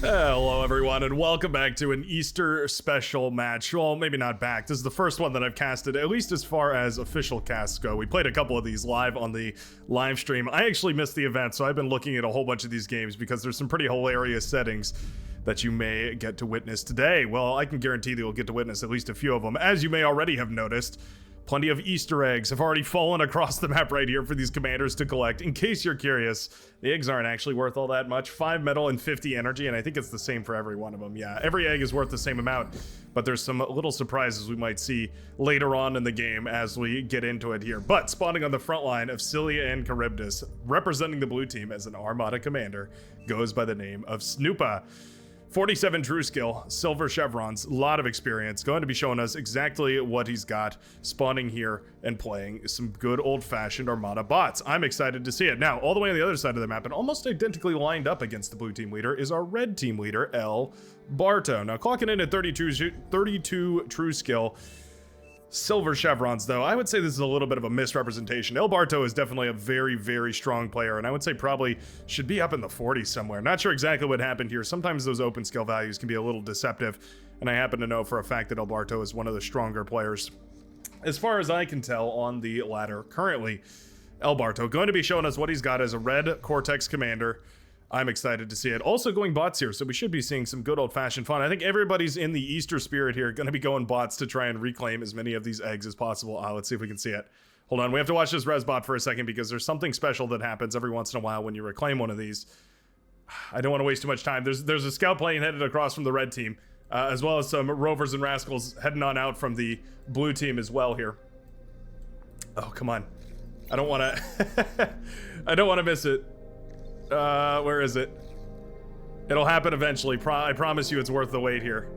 Hello everyone and welcome back to an Easter special match. Well, maybe not back. This is the first one that I've casted, at least as far as official casts go. We played a couple of these live on the live stream. I actually missed the event, so I've been looking at a whole bunch of these games because there's some pretty hilarious settings that you may get to witness today. Well, I can guarantee that you'll get to witness at least a few of them. As you may already have noticed, plenty of Easter eggs have already fallen across the map right here for these commanders to collect. In case you're curious, the eggs aren't actually worth all that much. 5 metal and 50 energy, and I think it's the same for every one of them. Yeah, every egg is worth the same amount, but there's some little surprises we might see later on in the game as we get into it here. But spawning on the front line of Cilia and Charybdis, representing the blue team as an Armada commander, goes by the name of Snoopa. 47 true skill, silver chevrons, a lot of experience, going to be showing us exactly what he's got, spawning here and playing some good old-fashioned Armada bots. I'm excited to see it. Now, all the way on the other side of the map, and almost identically lined up against the blue team leader, is our red team leader, El Barto. Now, clocking in at 32 true skill, silver chevrons, though, I would say this is a little bit of a misrepresentation. El Barto is definitely a very, very strong player, and I would say probably should be up in the 40s somewhere. Not sure exactly what happened here. Sometimes those open skill values can be a little deceptive, and I happen to know for a fact that El Barto is one of the stronger players. As far as I can tell on the ladder currently, El Barto going to be showing us what he's got as a red Cortex commander. I'm excited to see it. Also going bots here, so we should be seeing some good old-fashioned fun. I think everybody's in the Easter spirit here, going to be going bots to try and reclaim as many of these eggs as possible. Let's see if we can see it. Hold on, we have to watch this res bot for a second because there's something special that happens every once in a while when you reclaim one of these. I don't want to waste too much time. There's a scout plane headed across from the red team, as well as some rovers and rascals heading on out from the blue team as well here. Oh, come on. I don't want to... I don't want to miss it. Where is it? It'll happen eventually. I promise you it's worth the wait here.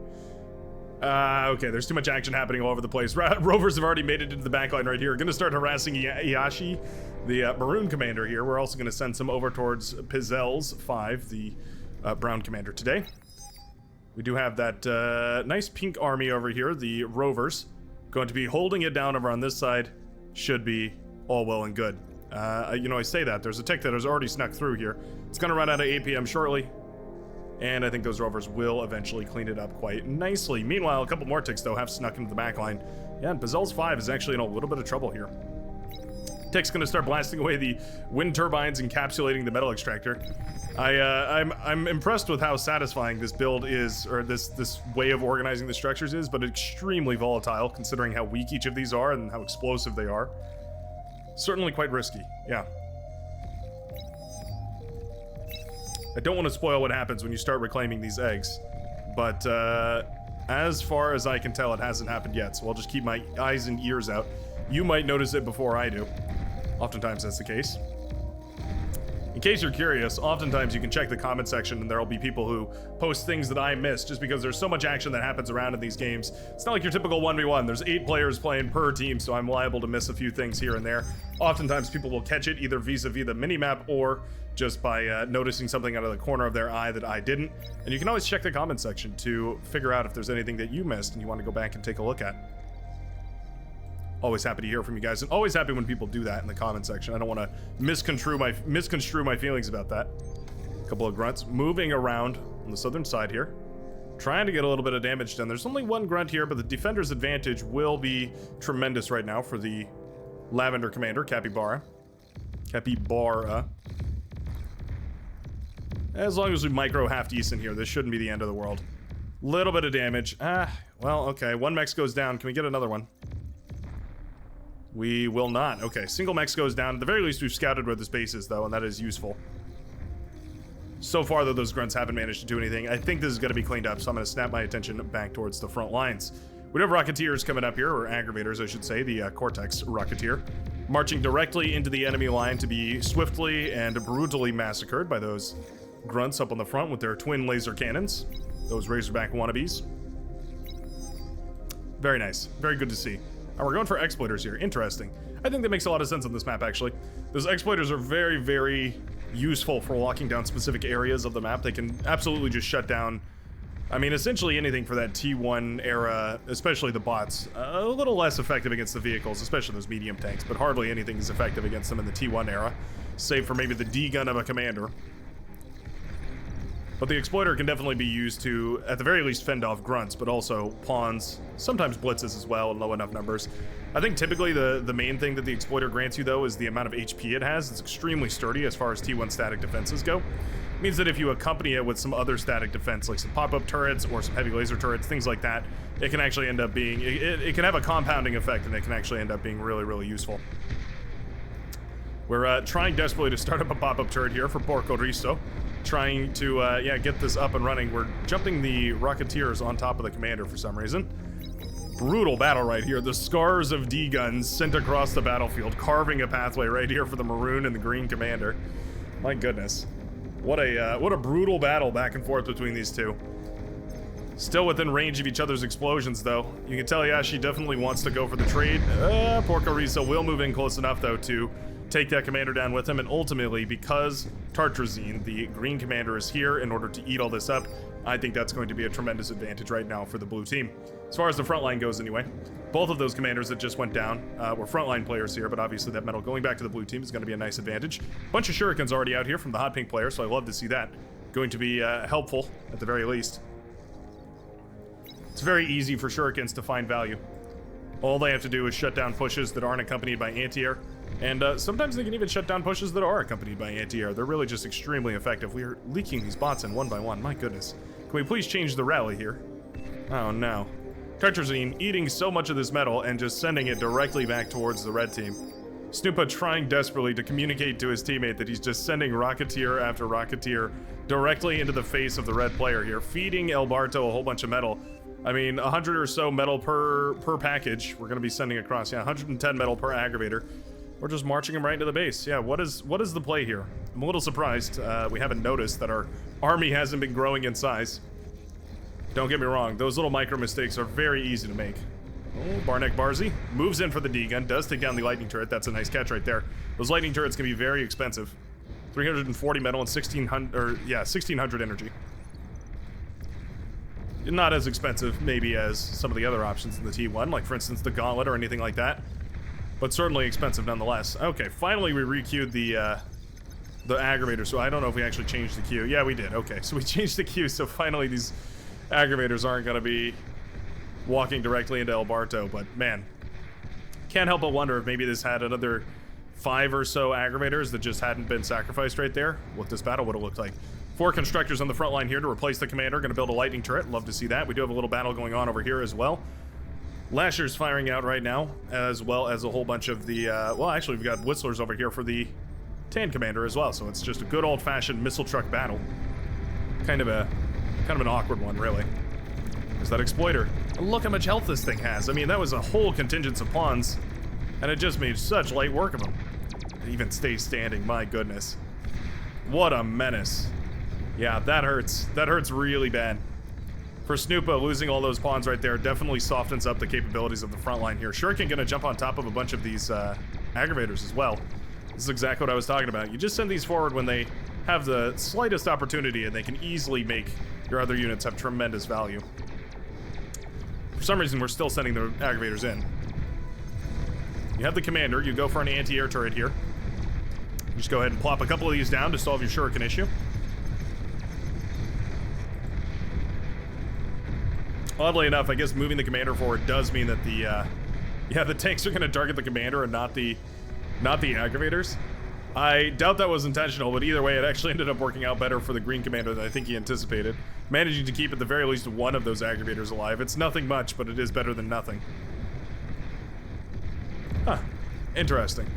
Okay, there's too much action happening all over the place. Rovers have already made it into the backline right here. Gonna start harassing Iashi, the maroon commander here. We're also gonna send some over towards Pizel's 5, the brown commander today. We do have that nice pink army over here, the rovers. Going to be holding it down over on this side. Should be all well and good. You know, I say that. There's a tick that has already snuck through here. It's going to run out of APM shortly. And I think those rovers will eventually clean it up quite nicely. Meanwhile, a couple more ticks, though, have snuck into the backline. Yeah, and Pizel's 5 is actually in a little bit of trouble here. Tick's going to start blasting away the wind turbines, encapsulating the metal extractor. I'm impressed with how satisfying this build is, or this way of organizing the structures is, but extremely volatile, considering how weak each of these are and how explosive they are. Certainly quite risky, yeah. I don't want to spoil what happens when you start reclaiming these eggs, but as far as I can tell, it hasn't happened yet, so I'll just keep my eyes and ears out. You might notice it before I do. Oftentimes that's the case. In case you're curious, oftentimes you can check the comment section and there'll be people who post things that I miss just because there's so much action that happens around in these games. It's not like your typical 1v1. There's 8 players playing per team, so I'm liable to miss a few things here and there. Oftentimes people will catch it either vis-a-vis the minimap or just by noticing something out of the corner of their eye that I didn't. And you can always check the comment section to figure out if there's anything that you missed and you want to go back and take a look at. Always happy to hear from you guys, and always happy when people do that in the comment section. I don't want to misconstrue my feelings about that. A couple of grunts moving around on the southern side here, trying to get a little bit of damage done. There's only one grunt here, but the defender's advantage will be tremendous right now for the Lavender commander, Capybara. As long as we micro half decent here, this shouldn't be the end of the world. Little bit of damage. Well, okay. One mech goes down. Can we get another one? We will not. Okay, single mech goes down. At the very least, we've scouted where this base is, though, and that is useful. So far, though, those grunts haven't managed to do anything. I think this is going to be cleaned up, so I'm going to snap my attention back towards the front lines. We have Rocketeers coming up here, or Aggravators, I should say, the Cortex Rocketeer, marching directly into the enemy line to be swiftly and brutally massacred by those grunts up on the front with their twin laser cannons, those Razorback wannabes. Very nice. Very good to see. And we're going for exploiters here. Interesting. I think that makes a lot of sense on this map, actually. Those exploiters are very, very useful for locking down specific areas of the map. They can absolutely just shut down, I mean, essentially anything for that T1 era, especially the bots. A little less effective against the vehicles, especially those medium tanks, but hardly anything is effective against them in the T1 era, save for maybe the D gun of a commander. But the exploiter can definitely be used to, at the very least, fend off grunts, but also pawns, sometimes blitzes as well in low enough numbers. I think typically the main thing that the exploiter grants you, though, is the amount of HP it has. It's extremely sturdy as far as T1 static defenses go. It means that if you accompany it with some other static defense, like some pop-up turrets or some heavy laser turrets, things like that, it can actually end up being, it can have a compounding effect, and it can actually end up being really, really useful. We're trying desperately to start up a pop-up turret here for Porco Riso. Trying to, yeah, get this up and running. We're jumping the Rocketeers on top of the commander for some reason. Brutal battle right here. The scars of D-guns sent across the battlefield, carving a pathway right here for the maroon and the green commander. My goodness. What a brutal battle back and forth between these two. Still within range of each other's explosions, though. You can tell Yashi definitely wants to go for the trade. Porco Riso will move in close enough, though, to take that commander down with him, and ultimately, because Tartrazine, the green commander, is here in order to eat all this up, I think that's going to be a tremendous advantage right now for the blue team. As far as the front line goes anyway, both of those commanders that just went down were frontline players here, but obviously that metal going back to the blue team is going to be a nice advantage. Bunch of shurikens already out here from the hot pink player, so I love to see that. Going to be helpful, at the very least. It's very easy for shurikens to find value. All they have to do is shut down pushes that aren't accompanied by anti-air. And sometimes they can even shut down pushes that are accompanied by anti-air. They're really just extremely effective. We are leaking these bots in one by one. My goodness. Can we please change the rally here? Oh, no. Tartrazine eating so much of this metal and just sending it directly back towards the red team. Snoopa trying desperately to communicate to his teammate that he's just sending Rocketeer after Rocketeer directly into the face of the red player here, feeding El Barto a whole bunch of metal. I mean, 100 or so metal per package we're going to be sending across. Yeah, 110 metal per aggravator. We're just marching him right into the base. Yeah, what is the play here? I'm a little surprised we haven't noticed that our army hasn't been growing in size. Don't get me wrong, those little micro mistakes are very easy to make. Oh, Barnek Barzi moves in for the D-gun, does take down the lightning turret. That's a nice catch right there. Those lightning turrets can be very expensive. 340 metal and 1600 energy. Not as expensive, maybe, as some of the other options in the T1, like for instance the Gauntlet or anything like that. But certainly expensive nonetheless. Okay, finally we re-queued the aggravator, so I don't know if we actually changed the queue. Yeah, we did. Okay, so we changed the queue, so finally these aggravators aren't going to be walking directly into El Barto, but man, can't help but wonder if maybe this had another 5 or so aggravators that just hadn't been sacrificed right there, what this battle would have looked like. 4 constructors on the front line here to replace the commander, going to build a lightning turret. Love to see that. We do have a little battle going on over here as well. Lasher's firing out right now, as well as a whole bunch of the, well, actually, we've got Whistlers over here for the Tan Commander as well, so it's just a good old-fashioned missile truck battle. Kind of an awkward one, really. There's that Exploiter. Look how much health this thing has. I mean, that was a whole contingent of pawns, and it just made such light work of them. It even stays standing, my goodness. What a menace. Yeah, that hurts. That hurts really bad. For Snoopa, losing all those pawns right there definitely softens up the capabilities of the front line here. Shuriken gonna jump on top of a bunch of these aggravators as well. This is exactly what I was talking about. You just send these forward when they have the slightest opportunity, and they can easily make your other units have tremendous value. For some reason, we're still sending the aggravators in. You have the commander. You go for an anti-air turret here. You just go ahead and plop a couple of these down to solve your Shuriken issue. Oddly enough, I guess moving the commander forward does mean that the tanks are going to target the commander and not the aggravators. I doubt that was intentional, but either way, it actually ended up working out better for the green commander than I think he anticipated. Managing to keep at the very least one of those aggravators alive. It's nothing much, but it is better than nothing. Huh. Interesting.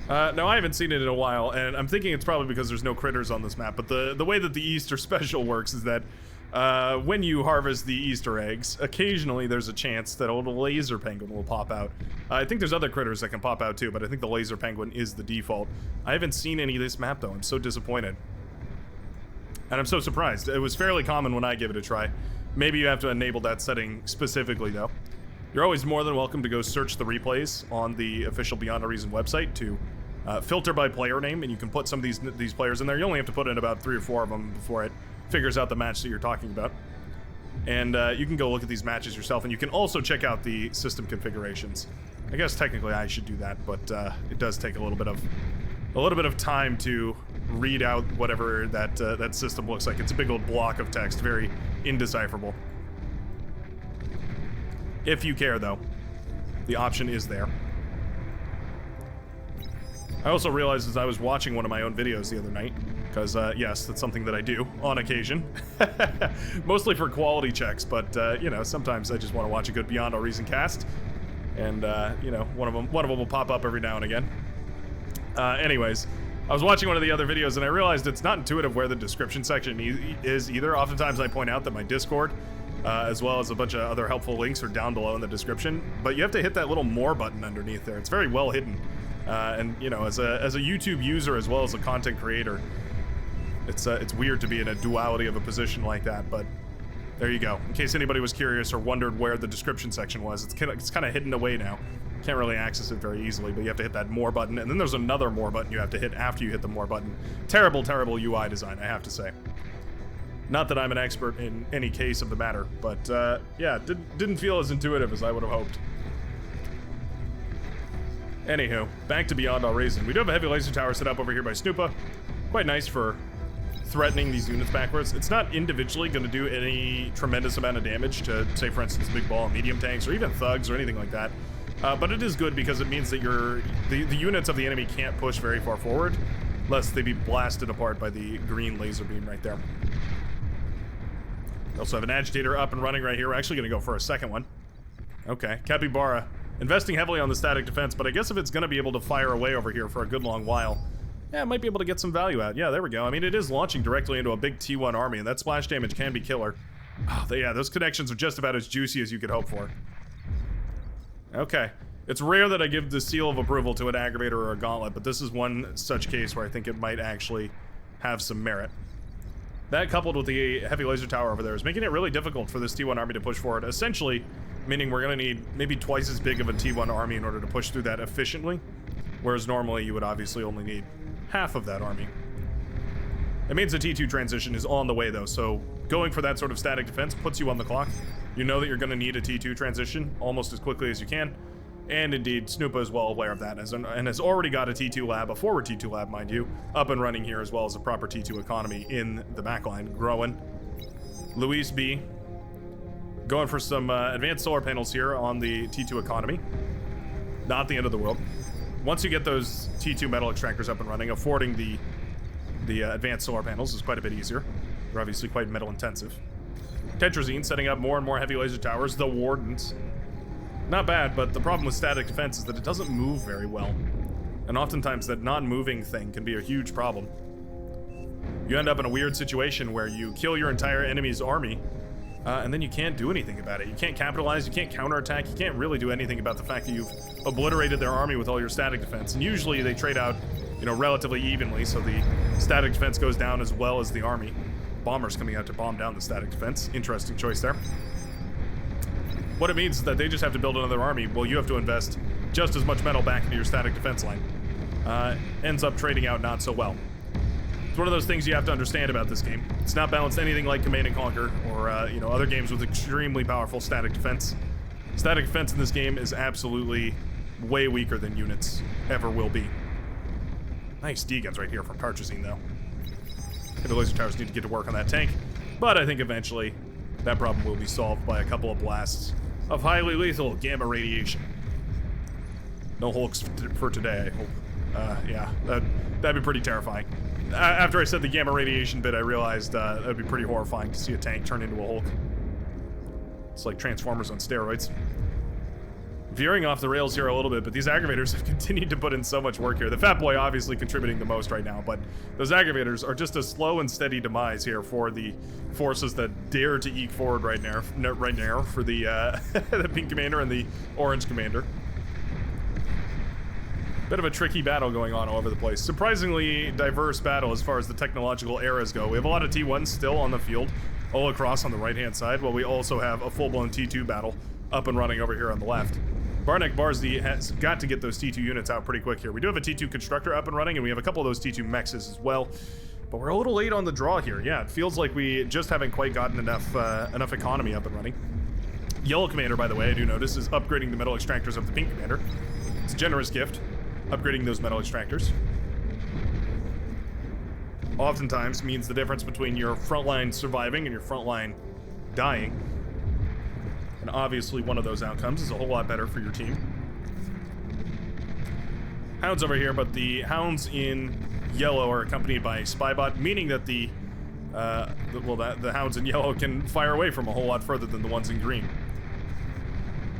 No, I haven't seen it in a while, and I'm thinking it's probably because there's no critters on this map, but the way that the Easter special works is that when you harvest the Easter eggs, occasionally there's a chance that a little laser penguin will pop out. I think there's other critters that can pop out too, but I think the laser penguin is the default. I haven't seen any of this map though. I'm so disappointed. And I'm so surprised. It was fairly common when I gave it a try. Maybe you have to enable that setting specifically though. You're always more than welcome to go search the replays on the official Beyond a Reason website to filter by player name, and you can put some of these players in there. You only have to put in about 3 or 4 of them before it figures out the match that you're talking about. And you can go look at these matches yourself, and you can also check out the system configurations. I guess technically I should do that, but it does take a little bit of time to read out whatever that system looks like. It's a big old block of text, very indecipherable. If you care, though, the option is there. I also realized as I was watching one of my own videos the other night, because, yes, that's something that I do on occasion. Mostly for quality checks, but, you know, sometimes I just want to watch a good Beyond All Reason cast. And, you know, one of them will pop up every now and again. Anyways, I was watching one of the other videos and I realized it's not intuitive where the description section is either. Oftentimes I point out that my Discord, as well as a bunch of other helpful links, are down below in the description, but you have to hit that little more button underneath there. It's very well hidden. And you know, as a YouTube user as well as a content creator, it's weird to be in a duality of a position like that, but there you go. In case anybody was curious or wondered where the description section was, it's kind of hidden away now. Can't really access it very easily, but you have to hit that more button, and then there's another more button you have to hit after you hit the more button. Terrible, terrible UI design, I have to say. Not that I'm an expert in any case of the matter, but yeah, didn't feel as intuitive as I would have hoped. Anywho, back to Beyond All Reason. We do have a heavy laser tower set up over here by Snoopa. Quite nice for threatening these units backwards. It's not individually going to do any tremendous amount of damage to, say, for instance, big ball and medium tanks or even thugs or anything like that. But it is good because it means that the units of the enemy can't push very far forward, lest they be blasted apart by the green laser beam right there. We also have an agitator up and running right here. We're actually going to go for a second one. Okay, Capybara. Investing heavily on the static defense, but I guess if it's going to be able to fire away over here for a good long while, yeah, it might be able to get some value out. Yeah, there we go. I mean, it is launching directly into a big T1 army, and that splash damage can be killer. Oh, yeah, those connections are just about as juicy as you could hope for. Okay. It's rare that I give the seal of approval to an aggravator or a gauntlet, but this is one such case where I think it might actually have some merit. That, coupled with the heavy laser tower over there, is making it really difficult for this T1 army to push forward, essentially meaning we're going to need maybe twice as big of a T1 army in order to push through that efficiently, whereas normally you would obviously only need half of that army. It means the T2 transition is on the way, though, so going for that sort of static defense puts you on the clock. You know that you're going to need a T2 transition almost as quickly as you can, and indeed, Snoopa is well aware of that, and has already got a T2 lab, a forward T2 lab, mind you, up and running here, as well as a proper T2 economy in the backline, growing. Luis B. going for some advanced solar panels here on the T2 economy. Not the end of the world. Once you get those T2 metal extractors up and running, affording the advanced solar panels is quite a bit easier. They're obviously quite metal intensive. Tetrazine setting up more and more heavy laser towers. The Wardens. Not bad, but the problem with static defense is that it doesn't move very well. And oftentimes that non-moving thing can be a huge problem. You end up in a weird situation where you kill your entire enemy's army, and then you can't do anything about it. You can't capitalize, you can't counterattack, you can't really do anything about the fact that you've obliterated their army with all your static defense. And usually they trade out, you know, relatively evenly, so the static defense goes down as well as the army. Bombers coming out to bomb down the static defense. Interesting choice there. What it means is that they just have to build another army. Well, you have to invest just as much metal back into your static defense line. Ends up trading out not so well. It's one of those things you have to understand about this game. It's not balanced anything like Command & Conquer or, you know, other games with extremely powerful static defense. Static defense in this game is absolutely way weaker than units ever will be. Nice D-guns right here from Tartrazine, though. The laser towers need to get to work on that tank, but I think eventually that problem will be solved by a couple of blasts of highly lethal gamma radiation. No Hulks for today, I hope. Yeah, that'd be pretty terrifying. After I said the gamma radiation bit, I realized that'd be pretty horrifying to see a tank turn into a Hulk. It's like Transformers on steroids. Veering off the rails here a little bit, but these aggravators have continued to put in so much work here. The Fat Boy obviously contributing the most right now, but those aggravators are just a slow and steady demise here for the forces that dare to eke forward right now for the the Pink Commander and the Orange Commander. Bit of a tricky battle going on all over the place. Surprisingly diverse battle as far as the technological eras go. We have a lot of T1s still on the field, all across on the right-hand side, while we also have a full-blown T2 battle up and running over here on the left. Barnek Barsdi has got to get those T2 units out pretty quick here. We do have a T2 constructor up and running, and we have a couple of those T2 mexes as well. But we're a little late on the draw here. Yeah, it feels like we just haven't quite gotten enough economy up and running. Yellow Commander, by the way, I do notice, is upgrading the metal extractors of the Pink Commander. It's a generous gift, upgrading those metal extractors. oftentimes means the difference between your frontline surviving and your frontline dying. And obviously one of those outcomes is a whole lot better for your team. Hounds over here, but the hounds in yellow are accompanied by a spybot, meaning that the hounds in yellow can fire away from a whole lot further than the ones in green.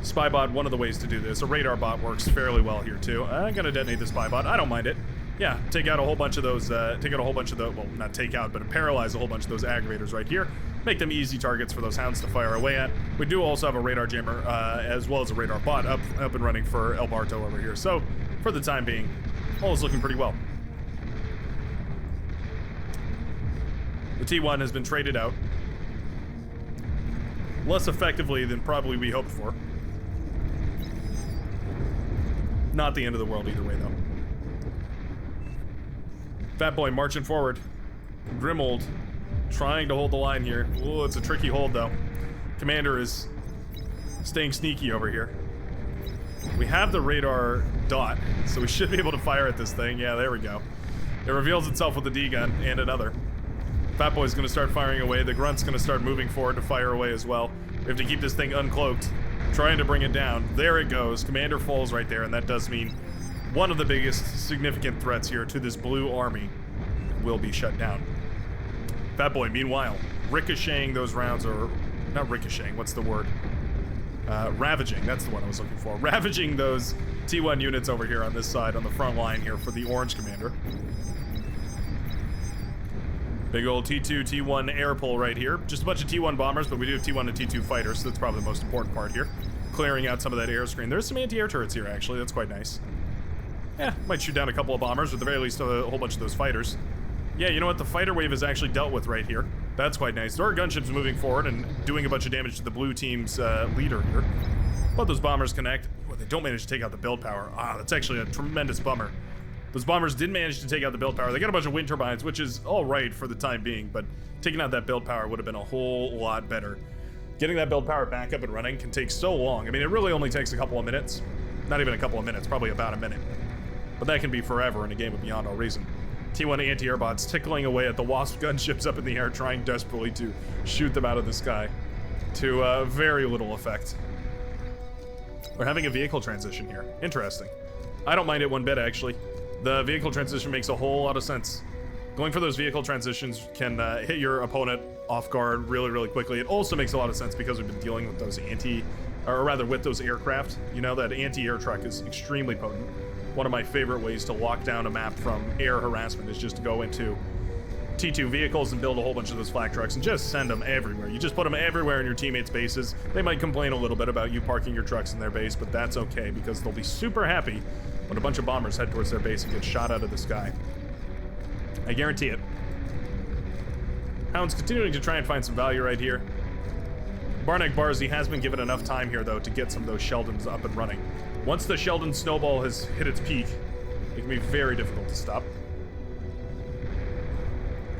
Spybot, one of the ways to do this. A radar bot works fairly well here too. I'm gonna detonate the spybot. I don't mind it. Yeah, take out a whole bunch of those, well, not take out, but paralyze a whole bunch of those aggravators right here. Make them easy targets for those hounds to fire away at. We do also have a radar jammer, as well as a radar bot up and running for El Barto over here. So, for the time being, all is looking pretty well. The T1 has been traded out. Less effectively than probably we hoped for. Not the end of the world either way, though. Fat Boy marching forward. Grimold trying to hold the line here. Oh, it's a tricky hold, though. Commander is staying sneaky over here. We have the radar dot, so we should be able to fire at this thing. Yeah, there we go. It reveals itself with the D-gun and another. Fat Boy's gonna start firing away. The Grunt's gonna start moving forward to fire away as well. We have to keep this thing uncloaked, trying to bring it down. There it goes. Commander falls right there, and that does mean one of the biggest significant threats here to this blue army will be shut down. Fat Boy, meanwhile, ricocheting those rounds, or not ricocheting, what's the word? Ravaging, that's the one I was looking for. Ravaging those T1 units over here on this side, on the front line here for the Orange Commander. Big old T2, T1 air pull right here. Just a bunch of T1 bombers, but we do have T1 and T2 fighters, so that's probably the most important part here. Clearing out some of that air screen. There's some anti-air turrets here, actually. That's quite nice. Yeah, might shoot down a couple of bombers, or at the very least a whole bunch of those fighters. Yeah, you know what? The fighter wave is actually dealt with right here. That's quite nice. There are gunships moving forward and doing a bunch of damage to the blue team's leader here. But those bombers connect. Well, they don't manage to take out the build power. Ah, that's actually a tremendous bummer. Those bombers did manage to take out the build power. They got a bunch of wind turbines, which is all right for the time being, but taking out that build power would have been a whole lot better. Getting that build power back up and running can take so long. I mean, it really only takes a couple of minutes. Not even a couple of minutes, probably about a minute. But that can be forever in a game of Beyond All Reason. T1 anti-air bots tickling away at the Wasp gunships up in the air, trying desperately to shoot them out of the sky to very little effect. We're having a vehicle transition here. Interesting. I don't mind it one bit, actually. The vehicle transition makes a whole lot of sense. Going for those vehicle transitions can hit your opponent off guard really, really quickly. It also makes a lot of sense because we've been dealing with those with those aircraft. You know, that anti-air truck is extremely potent. One of my favorite ways to lock down a map from air harassment is just to go into T2 vehicles and build a whole bunch of those flak trucks and just send them everywhere. You just put them everywhere in your teammates' bases. They might complain a little bit about you parking your trucks in their base, but that's okay because they'll be super happy when a bunch of bombers head towards their base and get shot out of the sky. I guarantee it. Hound's continuing to try and find some value right here. Barnek Barzi has been given enough time here, though, to get some of those Sheldons up and running. Once the Sheldon snowball has hit its peak, it can be very difficult to stop.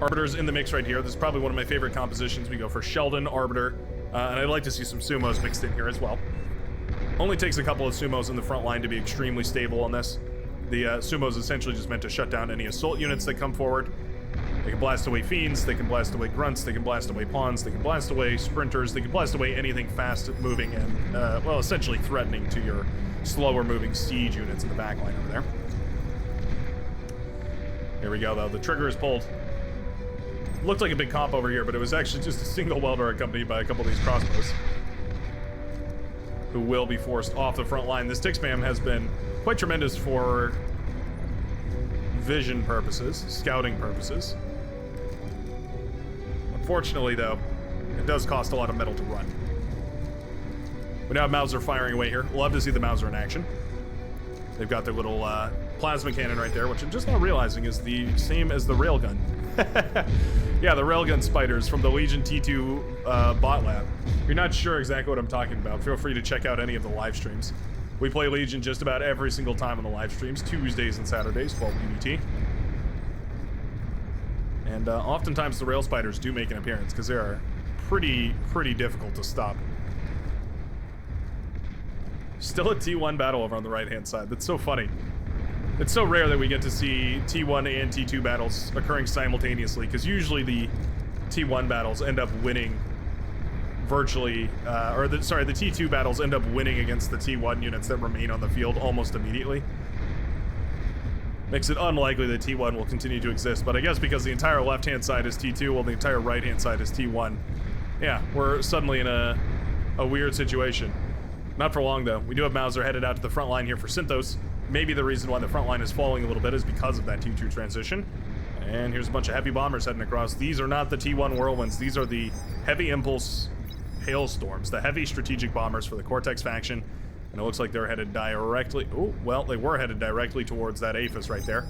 Arbiter's in the mix right here. This is probably one of my favorite compositions. We go for Sheldon, Arbiter, and I'd like to see some Sumos mixed in here as well. Only takes a couple of Sumos in the front line to be extremely stable on this. The Sumos essentially just meant to shut down any assault units that come forward. They can blast away Fiends, they can blast away Grunts, they can blast away Pawns, they can blast away Sprinters, they can blast away anything fast-moving and, well, essentially threatening to your slower-moving siege units in the backline over there. Here we go, though. The trigger is pulled. Looked like a big comp over here, but it was actually just a single welder accompanied by a couple of these crossbows, who will be forced off the front line. This tick spam has been quite tremendous for vision purposes, scouting purposes. Unfortunately, though, it does cost a lot of metal to run. We now have Mauser firing away here. Love to see the Mauser in action. They've got their little plasma cannon right there, which I'm just now realizing is the same as the railgun. Yeah, the railgun spiders from the Legion T2 bot lab. If you're not sure exactly what I'm talking about, feel free to check out any of the live streams. We play Legion just about every single time on the live streams, Tuesdays and Saturdays, 12 UDT. And oftentimes the rail spiders do make an appearance because they are pretty difficult to stop. Still a T1 battle over on the right-hand side. That's so funny. It's so rare that we get to see T1 and T2 battles occurring simultaneously, because usually the T1 battles end up winning virtually, the T2 battles end up winning against the T1 units that remain on the field almost immediately. Makes it unlikely that T1 will continue to exist, but I guess because the entire left-hand side is T2 while the entire right-hand side is T1, yeah, we're suddenly in a weird situation. Not for long, though. We do have Mauser headed out to the front line here for Synthos. Maybe the reason why the front line is falling a little bit is because of that T2 transition. And here's a bunch of heavy bombers heading across. These are not the T1 Whirlwinds. These are the heavy impulse hailstorms, the heavy strategic bombers for the Cortex faction. And it looks like they're headed directly... Oh, well, they were headed directly towards that APHIS right there.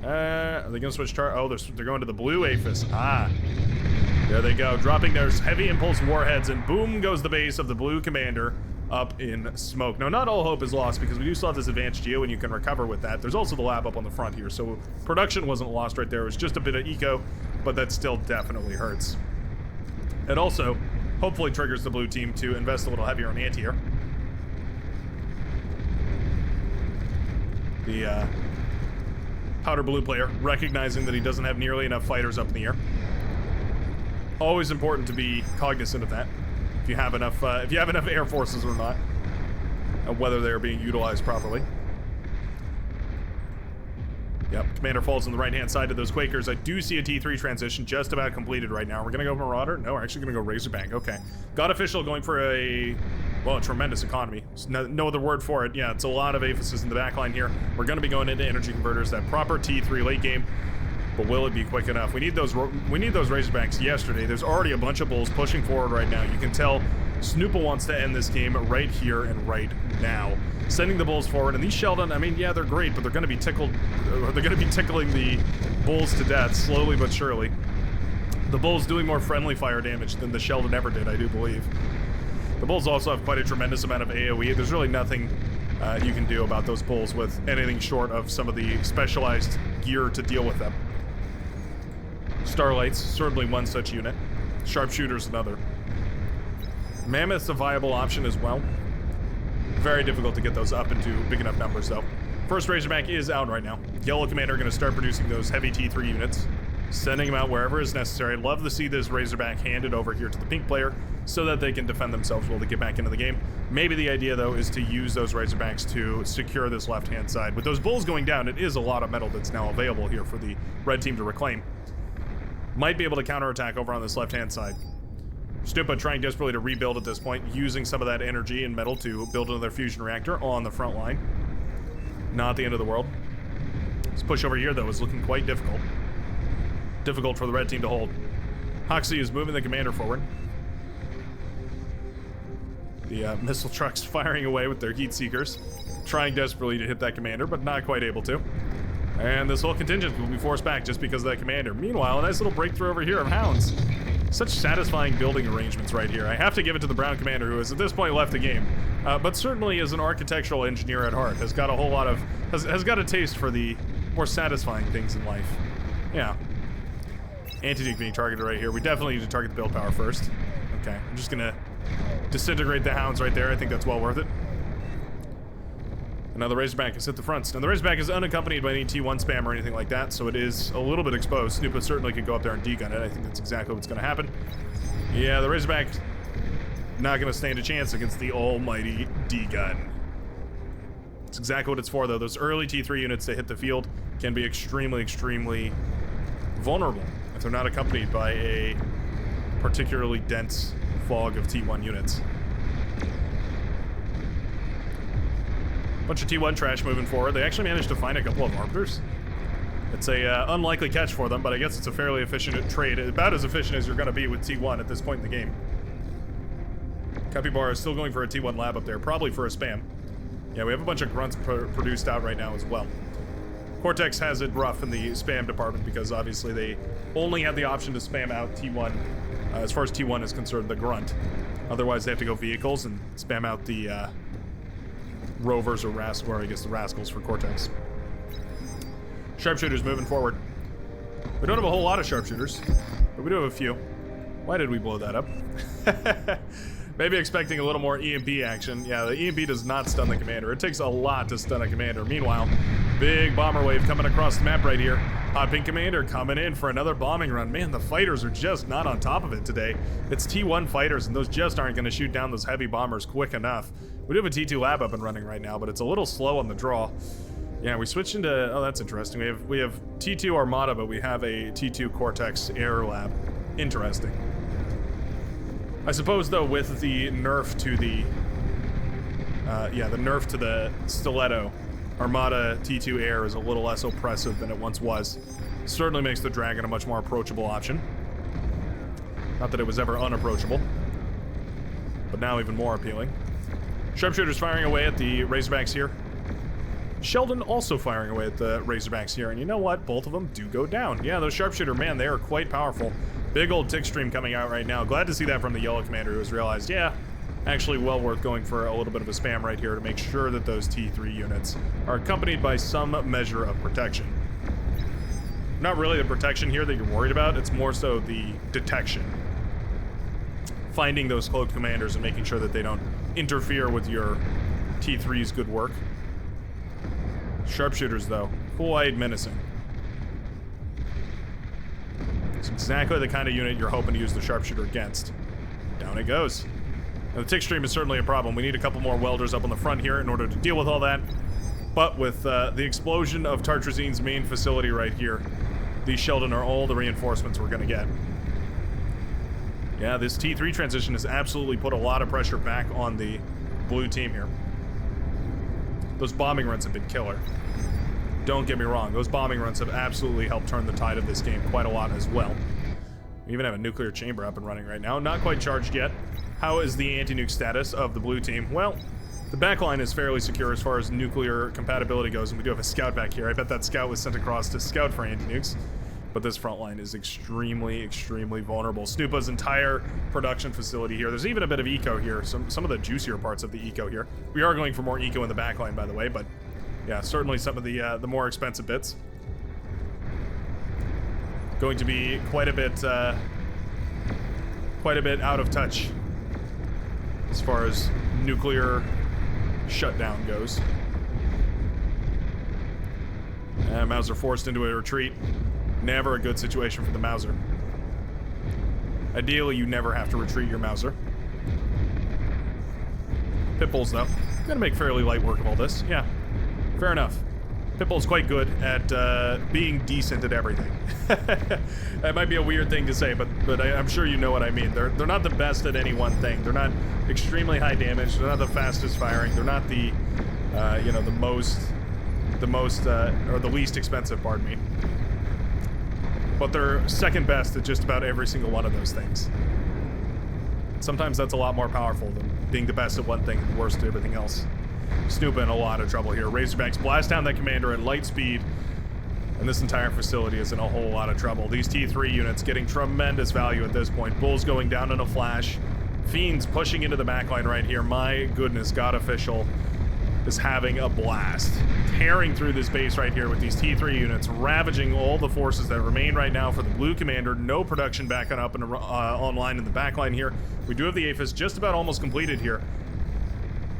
Are they going to switch tar... Oh, they're going to the blue APHIS. Ah. There they go. Dropping their heavy impulse warheads, and boom goes the base of the blue commander up in smoke. Now, not all hope is lost, because we do still have this advanced geo, and you can recover with that. There's also the lab up on the front here, so production wasn't lost right there. It was just a bit of eco, but that still definitely hurts. It also hopefully triggers the blue team to invest a little heavier in anti-air. The powder blue player recognizing that he doesn't have nearly enough fighters up in the air. Always important to be cognizant of that. If you have enough air forces or not, and whether they're being utilized properly. Yep, commander falls on the right-hand side of those Quakers. I do see a T3 transition just about completed right now. We're gonna go Marauder? No, we're actually gonna go Razorback. Okay. God Official going for a tremendous economy. There's no other word for it. Yeah, it's a lot of aphises in the backline here. We're gonna be going into energy converters, that proper T3 late game. But will it be quick enough? We need those Razorbacks yesterday. There's already a bunch of bulls pushing forward right now. You can tell Snoopa wants to end this game right here and right now. Sending the bulls forward, and these Sheldon, I mean, yeah, they're great, but they're going to be tickled. They're going to be tickling the bulls to death slowly but surely. The bulls doing more friendly fire damage than the Sheldon ever did, I do believe. The bulls also have quite a tremendous amount of AoE. There's really nothing you can do about those bulls with anything short of some of the specialized gear to deal with them. Starlight's certainly one such unit. Sharpshooter's another. Mammoth's a viable option as well. Very difficult to get those up into big enough numbers, though. First Razorback is out right now. Yellow Commander going to start producing those heavy T3 units, sending them out wherever is necessary. I'd love to see this Razorback handed over here to the pink player so that they can defend themselves while they get back into the game. Maybe the idea, though, is to use those Razorbacks to secure this left-hand side. With those bulls going down, it is a lot of metal that's now available here for the red team to reclaim. Might be able to counterattack over on this left-hand side. Stupa trying desperately to rebuild at this point, using some of that energy and metal to build another fusion reactor on the front line. Not the end of the world. This push over here, though, is looking quite difficult. Difficult for the red team to hold. Hoxie is moving the commander forward. The missile trucks firing away with their heat seekers, trying desperately to hit that commander, but not quite able to. And this whole contingent will be forced back just because of that commander. Meanwhile, a nice little breakthrough over here of Hounds. Such satisfying building arrangements right here. I have to give it to the brown commander, who has at this point left the game, but certainly is an architectural engineer at heart. Has got a whole lot of has got a taste for the more satisfying things in life. Yeah. Anti-nuke being targeted right here. We definitely need to target the build power first. Okay, I'm just gonna disintegrate the Hounds right there. I think that's well worth it. And now the Razorback is at the front. Now the Razorback is unaccompanied by any T1 spam or anything like that, so it is a little bit exposed. Snoopa certainly could go up there and degun it. I think that's exactly what's going to happen. Yeah, the Razorback not going to stand a chance against the almighty degun. That's exactly what it's for, though. Those early T3 units that hit the field can be extremely, extremely vulnerable if they're not accompanied by a particularly dense fog of T1 units. Bunch of T1 trash moving forward. They actually managed to find a couple of arbiters. It's a unlikely catch for them, but I guess it's a fairly efficient trade. About as efficient as you're going to be with T1 at this point in the game. Capybara is still going for a T1 lab up there, probably for a spam. Yeah, we have a bunch of grunts produced out right now as well. Cortex has it rough in the spam department because obviously they only have the option to spam out T1, as far as T1 is concerned, the grunt. Otherwise, they have to go vehicles and spam out the rovers or I guess the rascals for Cortex. Sharpshooters moving forward. We don't have a whole lot of sharpshooters, but we do have a few. Why did we blow that up? Maybe expecting a little more EMP action. Yeah, the EMP does not stun the commander. It takes a lot to stun a commander. Meanwhile, Big bomber wave coming across the map right here. Hot Pink Commander coming in for another bombing run. Man, the fighters are just not on top of it today. It's T1 fighters, and those just aren't going to shoot down those heavy bombers quick enough. We do have a T2 lab up and running right now, but it's a little slow on the draw. Yeah, we switched into... Oh, that's interesting. We have T2 Armada, but we have a T2 Cortex Air Lab. Interesting. I suppose, though, with the nerf to the... the nerf to the Stiletto, Armada T2 Air is a little less oppressive than it once was. Certainly makes the Dragon a much more approachable option. Not that it was ever unapproachable, but now even more appealing. Sharpshooters firing away at the Razorbacks here. Sheldon also firing away at the Razorbacks here, and you know what? Both of them do go down. Yeah, those Sharpshooter, man, they are quite powerful. Big old tick stream coming out right now. Glad to see that from the Yellow Commander, who has realized, yeah, actually well worth going for a little bit of a spam right here to make sure that those T3 units are accompanied by some measure of protection. Not really the protection here that you're worried about, it's more so the detection. Finding those cloaked commanders and making sure that they don't interfere with your T3's good work. Sharpshooters, though, quite menacing. It's exactly the kind of unit you're hoping to use the Sharpshooter against. Down it goes. Now, the tick stream is certainly a problem. We need a couple more welders up on the front here in order to deal with all that. But with the explosion of Tartrazine's main facility right here, these Sheldon are all the reinforcements we're going to get. Yeah, this T3 transition has absolutely put a lot of pressure back on the blue team here. Those bombing runs have been killer. Don't get me wrong, those bombing runs have absolutely helped turn the tide of this game quite a lot as well. We even have a nuclear chamber up and running right now. Not quite charged yet. How is the anti-nuke status of the blue team? Well, the backline is fairly secure as far as nuclear compatibility goes, and we do have a scout back here. I bet that scout was sent across to scout for anti-nukes. But this front line is extremely, extremely vulnerable. Snoopa's entire production facility here. There's even a bit of eco here. Some of the juicier parts of the eco here. We are going for more eco in the backline, by the way, but yeah, certainly some of the more expensive bits. Going to be quite a bit out of touch as far as nuclear shutdown goes. Mauser forced into a retreat. Never a good situation for the Mauser. Ideally, you never have to retreat your Mauser. Pitbulls, though, gonna make fairly light work of all this. Yeah, fair enough. Pitbull's quite good at being decent at everything. That might be a weird thing to say, but I'm sure you know what I mean. They're not the best at any one thing. They're not extremely high damage. They're not the fastest firing. They're not the the least expensive, pardon me. But they're second best at just about every single one of those things. Sometimes that's a lot more powerful than being the best at one thing and worst at everything else. Snoopa in a lot of trouble here. Razorbacks blast down that commander at light speed, and this entire facility is in a whole lot of trouble. These T3 units getting tremendous value at this point. Bulls going down in a flash. Fiends pushing into the backline right here. My goodness, God Official is having a blast. Tearing through this base right here with these T3 units, ravaging all the forces that remain right now for the blue commander. No production backing up and online in the backline here. We do have the APHIS just about almost completed here,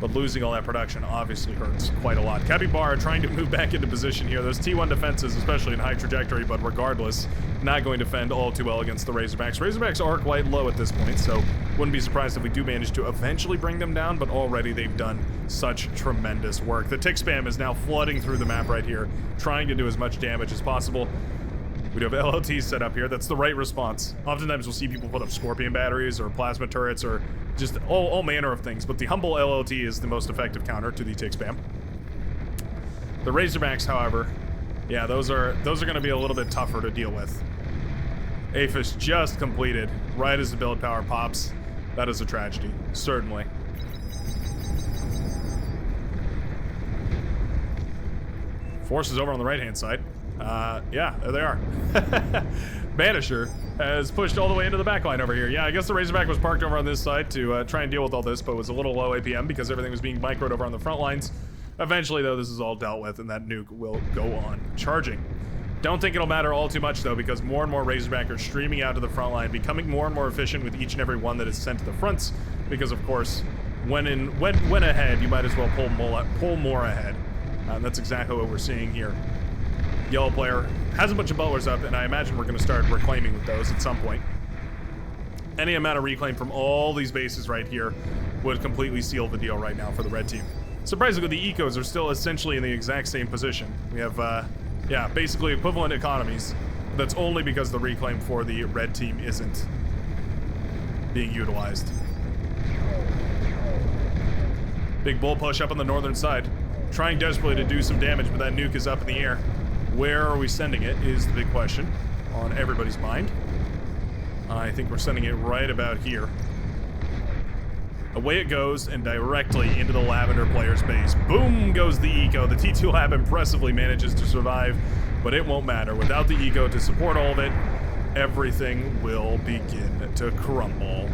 but losing all that production obviously hurts quite a lot. Capybara trying to move back into position here. Those T1 defenses, especially in high trajectory, but regardless, not going to fend all too well against the Razorbacks. Razorbacks are quite low at this point, so wouldn't be surprised if we do manage to eventually bring them down, but already they've done such tremendous work. The tick spam is now flooding through the map right here, trying to do as much damage as possible. We do have LLTs set up here. That's the right response. Oftentimes we'll see people put up scorpion batteries or plasma turrets or just all manner of things, but the humble LLT is the most effective counter to the tick spam. The Razorbacks, however, yeah, those are going to be a little bit tougher to deal with. APHIS just completed right as the build power pops. That is a tragedy, certainly. Forces over on the right-hand side. Yeah, there they are. Banisher has pushed all the way into the backline over here. Yeah, I guess the Razorback was parked over on this side to try and deal with all this, but was a little low APM because everything was being microed over on the front lines. Eventually, though, this is all dealt with, and that nuke will go on charging. Don't think it'll matter all too much, though, because more and more Razorback are streaming out to the front line, becoming more and more efficient with each and every one that is sent to the fronts, because, of course, when ahead, you might as well pull more ahead. That's exactly what we're seeing here. Yellow player has a bunch of butlers up, and I imagine we're going to start reclaiming with those at some point. Any amount of reclaim from all these bases right here would completely seal the deal right now for the red team. Surprisingly, the ecos are still essentially in the exact same position. We have, yeah, basically equivalent economies. That's only because the reclaim for the red team isn't being utilized. Big bull push up on the northern side. Trying desperately to do some damage, but that nuke is up in the air. Where are we sending it is the big question on everybody's mind. I think we're sending it right about here. Away it goes, and directly into the Lavender player's base. Boom goes the eco. The T2 lab impressively manages to survive, but it won't matter. Without the eco to support all of it, everything will begin to crumble.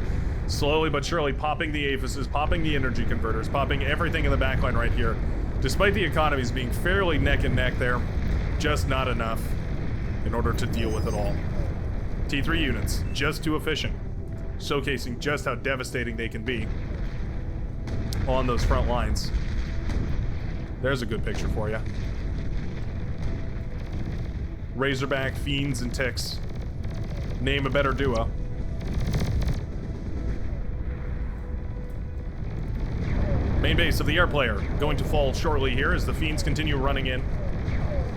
Slowly but surely popping the aphises, popping the energy converters, popping everything in the backline right here. Despite the economies being fairly neck and neck there, just not enough in order to deal with it all. T3 units, just too efficient, showcasing just how devastating they can be on those front lines. There's a good picture for you. Razorback, Fiends, and Ticks. Name a better duo. Main base of the air player going to fall shortly here as the Fiends continue running in.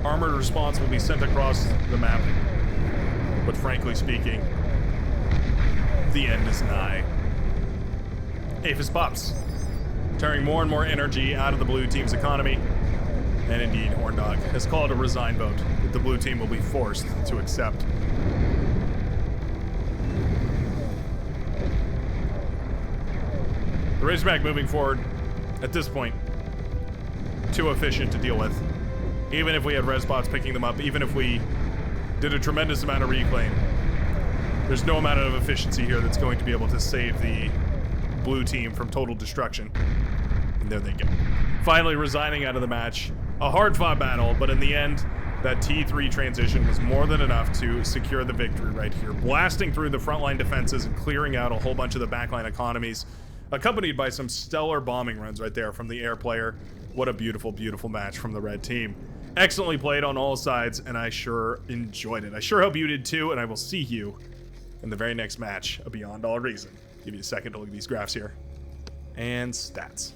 Armored response will be sent across the map. But frankly speaking, the end is nigh. Aphis pops, tearing more and more energy out of the blue team's economy. And indeed, Horndog has called a resign vote that the blue team will be forced to accept. The Razorback moving forward, at this point, too efficient to deal with. Even if we had res bots picking them up, even if we did a tremendous amount of reclaim, there's no amount of efficiency here that's going to be able to save the blue team from total destruction. And there they go. Finally resigning out of the match. A hard-fought battle, but in the end, that T3 transition was more than enough to secure the victory right here. Blasting through the frontline defenses and clearing out a whole bunch of the backline economies, accompanied by some stellar bombing runs right there from the air player. What a beautiful, beautiful match from the red team. Excellently played on all sides, and I sure enjoyed it. I sure hope you did too, and I will see you in the very next match of Beyond All Reason. Give you a second to look at these graphs here. And stats.